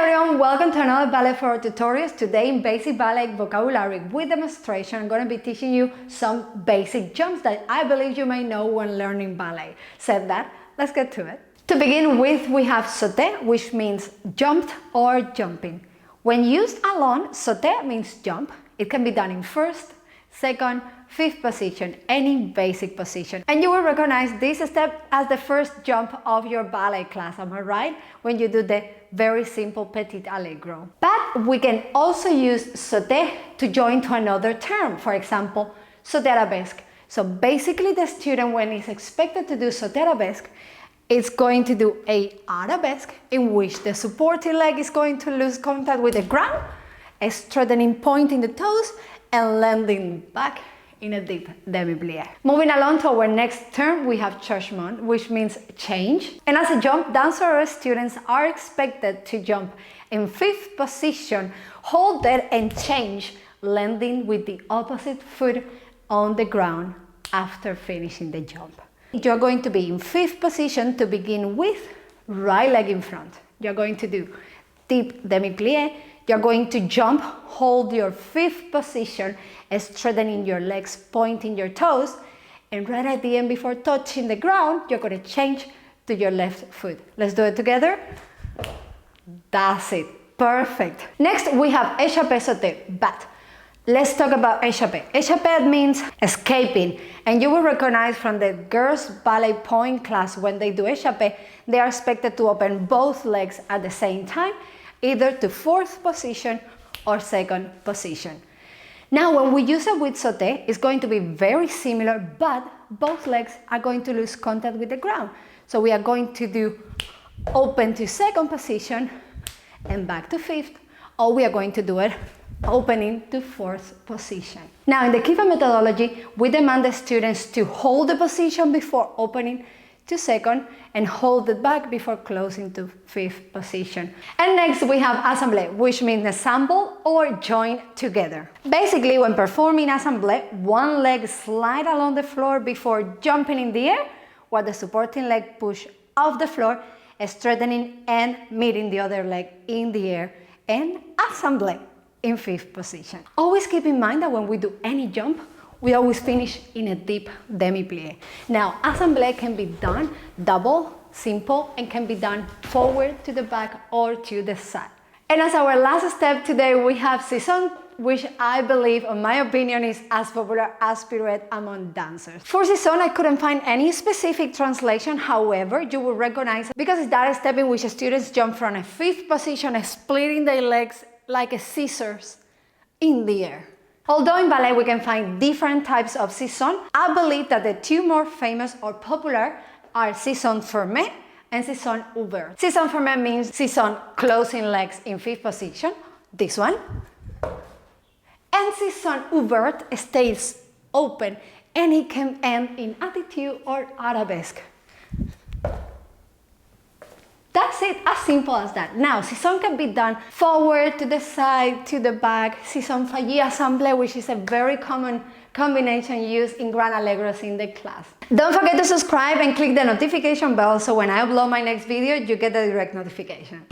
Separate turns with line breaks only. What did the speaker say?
everyone, welcome to another ballet for our tutorials. Today in Basic Ballet Vocabulary with demonstration, I'm going to be teaching you some basic jumps that I believe you may know when learning ballet. Said that, let's get to it. To begin with, we have Sote, which means jumped or jumping. When used alone, Sote means jump. It can be done in first, second, fifth position, any basic position. And you will recognize this step as the first jump of your ballet class, am I right? When you do the very simple petit allegro. But we can also use Sote to join to another term, for example, Sote arabesque. So basically the student, when he's expected to do Sote arabesque, is going to do a arabesque in which the supporting leg is going to lose contact with the ground, straightening, pointing the toes, and landing back in a deep demi-plie. Moving along to our next term, we have Churchman, which means change. And as a jump dancer, students are expected to jump in fifth position, hold it and change, landing with the opposite foot on the ground after finishing the jump. You're going to be in fifth position to begin with, right leg in front. You're going to do deep demi-plie. You're going to jump, hold your fifth position, straightening your legs, pointing your toes, and right at the end, before touching the ground, you're going to change to your left foot. Let's do it together. That's it. Perfect. Next, we have Escapade Sote, but let's talk about Escapade. Escapade means escaping, and you will recognize from the girls' ballet point class when they do Escapade, they are expected to open both legs at the same time, either to fourth position or second position. Now, when we use it with Sote, it's going to be very similar, but both legs are going to lose contact with the ground. So we are going to do open to second position and back to fifth, or we are going to do it opening to fourth position. Now, in the Kiva methodology, we demand the students to hold the position before opening to second and hold it back before closing to fifth position. And next we have Assemblée, which means assemble or join together. Basically, when performing Assemblée, one leg slides along the floor before jumping in the air, while the supporting leg pushes off the floor, straightening and meeting the other leg in the air, and Assemblée in fifth position. Always keep in mind that when we do any jump, we always finish in a deep demi-plie. Now, Assemblée can be done double, simple, and can be done forward to the back or to the side. And as our last step today, we have Saison, which I believe, in my opinion, is as popular as pirouette among dancers. For Saison, I couldn't find any specific translation. However, you will recognize it because it's that step in which students jump from a fifth position, splitting their legs like a scissors in the air. Although in ballet we can find different types of saison, I believe that the two more famous or popular are saison fermée and saison ouverte. Saison fermée means saison closing legs in fifth position, this one, and saison ouverte stays open and it can end in attitude or arabesque. That's it, as simple as that. Now, saison can be done forward, to the side, to the back, saison failli assemblée, which is a very common combination used in grand allegros in the class. Don't forget to subscribe and click the notification bell so when I upload my next video, you get the direct notification.